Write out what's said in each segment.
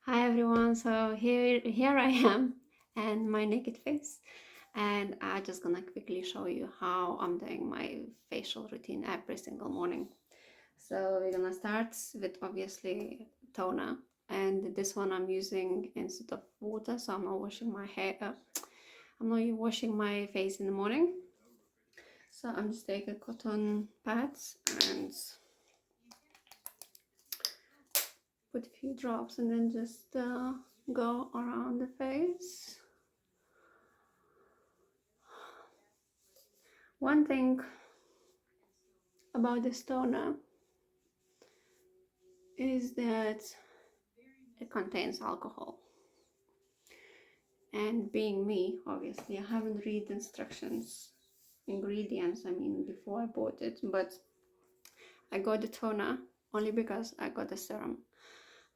Hi everyone, so here I am and my naked face, and I'm just gonna quickly show you how I'm doing my facial routine every single morning. So we're gonna start with obviously toner, and this one I'm using instead of water, so I'm not washing my hair. I'm not washing my face in the morning. So I'm just taking cotton pads and put a few drops, and then just go around the face. One thing about this toner is that it contains alcohol, and being me, obviously I haven't read ingredients, I mean, before I bought it, but I got the toner only because I got the serum,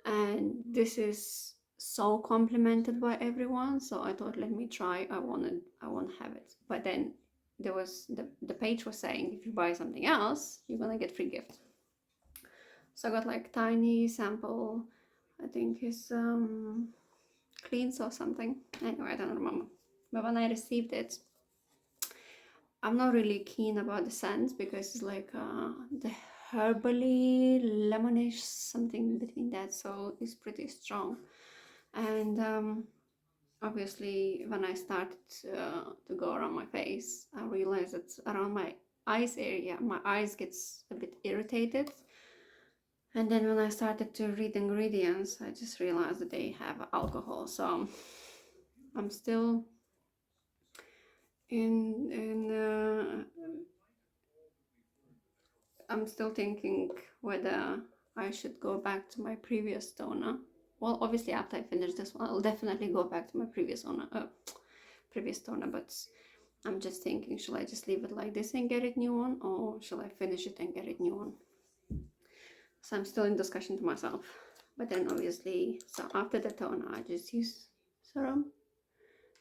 and this is so complimented by everyone, so I thought, let me try. I won't have it, but then there was the page was saying if you buy something else you're gonna get free gift. So I got like tiny sample, I think it's cleans or something. Anyway, I don't remember. But when I received it, I'm not really keen about the scent because it's like the herbally lemonish, something between that, so it's pretty strong. And obviously when I started to go around my face, I realized that around my eyes area my eyes gets a bit irritated. And then when I started to read ingredients, I just realized that they have alcohol. So I'm still in I'm still thinking whether I should go back to my previous toner. Well, obviously after I finish this one, I'll definitely go back to my previous toner. But I'm just thinking, should I just leave it like this and get a new one, or should I finish it and get a new one? So I'm still in discussion to myself. But then obviously, so after the toner, I just use serum.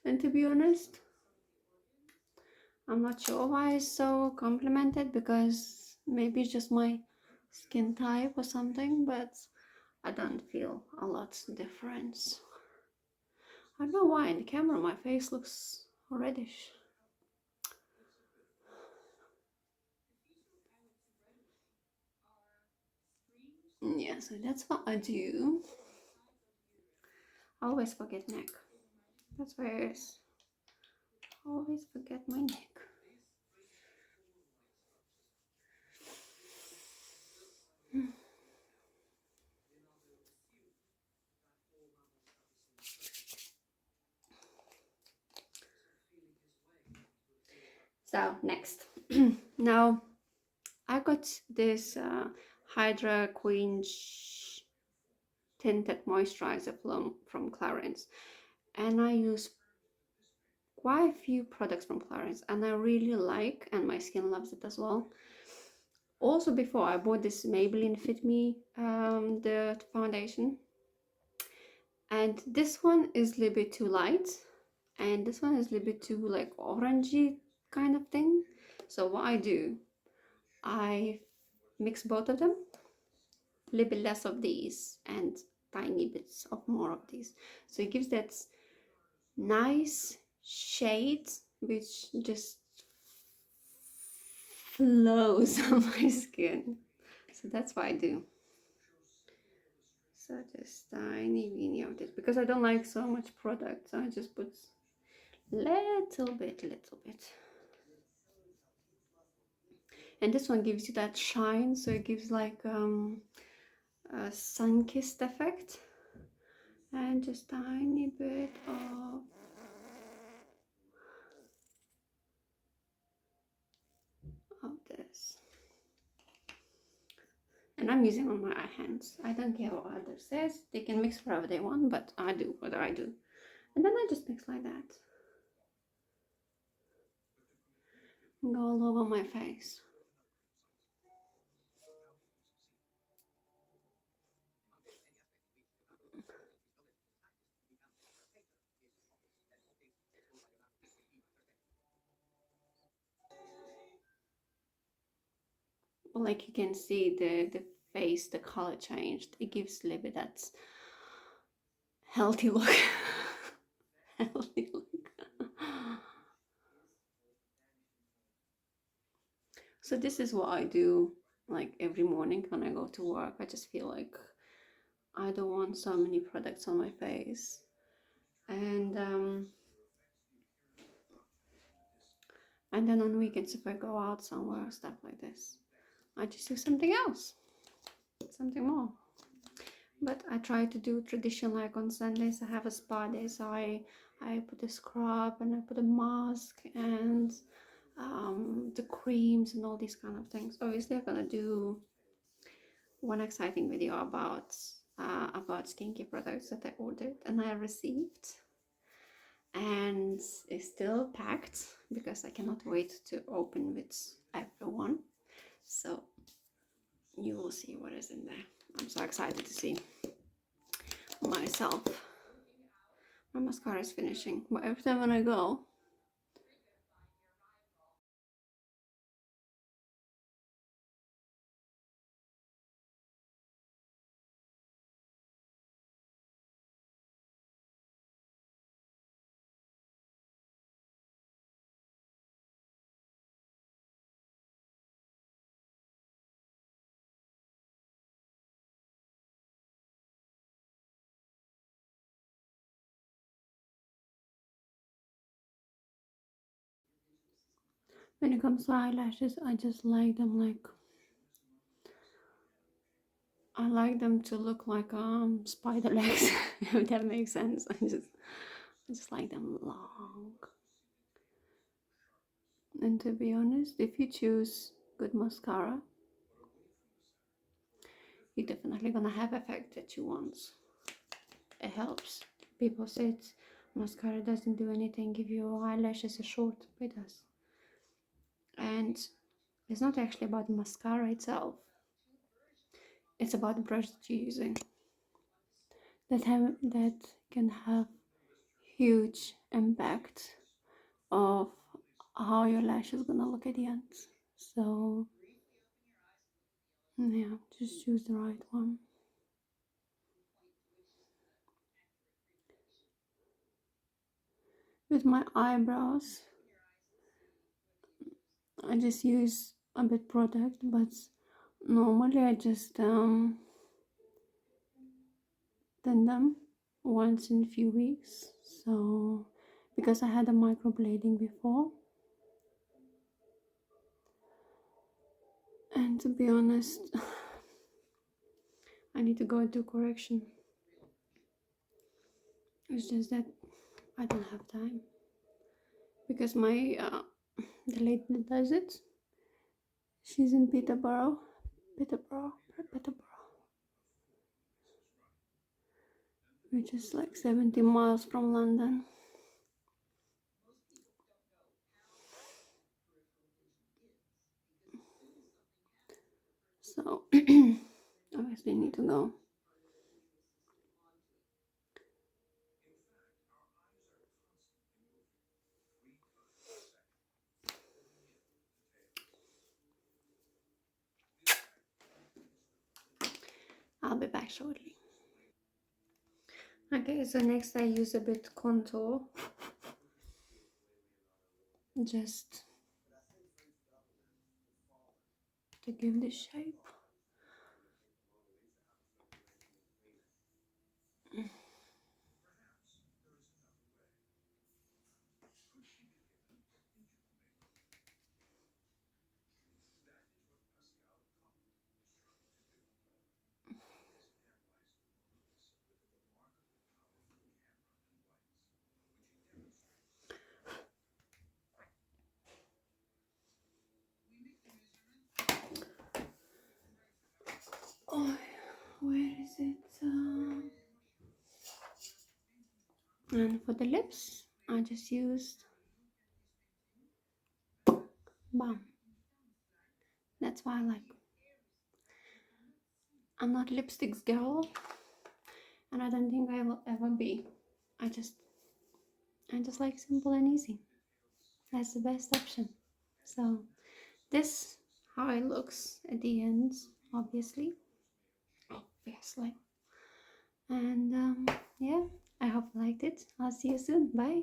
And to be honest, I'm not sure why it's so complimented, because maybe it's just my skin type or something, but I don't feel a lot difference. I don't know why in the camera my face looks reddish. Yeah, so that's what I do. I always forget neck. That's where it is. I always forget my neck. So next, now I got this Hydra Quench tinted moisturizer from Clarins, and I use quite a few products from Clarins, and I really like, and my skin loves it as well. Also, before I bought this Maybelline Fit Me the foundation, and this one is a little bit too light, and this one is a little bit too like orangey kind of thing. So what I do, I mix both of them, a little bit less of these and tiny bits of more of these, so it gives that nice shade which just flows on my skin. So that's what I do. So just tiny of this, because I don't like so much product, so I just put little bit. And this one gives you that shine, so it gives like a sun-kissed effect. And just tiny bit of this. And I'm using on my hands. I don't care what others says. They can mix whatever they want, but I do what I do. And then I just mix like that. And go all over my face. Like you can see the face, the color changed. It gives a little bit that healthy look. Healthy look. So this is what I do like every morning when I go to work. I just feel like I don't want so many products on my face. And then on weekends, if I go out somewhere, stuff like this, I just do something else, something more. But I try to do tradition, like on Sundays I have a spa day, so I put a scrub and I put a mask and the creams and all these kind of things. Obviously I'm gonna do one exciting video about skincare products that I ordered and I received, and it's still packed because I cannot wait to open with everyone. So you will see what is in there. I'm so excited to see myself. My mascara is finishing, but every time when I go, when it comes to eyelashes, I just like them like, I like them to look like spider legs, if that makes sense. I just like them long. And to be honest, if you choose good mascara, you're definitely gonna have effect that you want. It helps. People say mascara doesn't do anything if your eyelashes are short. It does. And it's not actually about the mascara itself. It's about the brush that you're using. That can have huge impact of how your lash is gonna look at the end. So yeah, just choose the right one. With my eyebrows, I just use a bit product, but normally I just thin them once in a few weeks. So because I had a microblading before, and to be honest, I need to go into correction. It's just that I don't have time because my the lady that does it, she's in Peterborough, which is like 70 miles from London. So obviously need to go. I'll be back shortly. Okay, so next I use a bit contour, just to give the shape. Oh, where is it? And for the lips, I just used Balm. That's why I like. I'm not lipsticks girl, and I don't think I will ever be. I just like simple and easy. That's the best option. So this how it looks at the end, obviously. And yeah, liked it. I'll see you soon. Bye.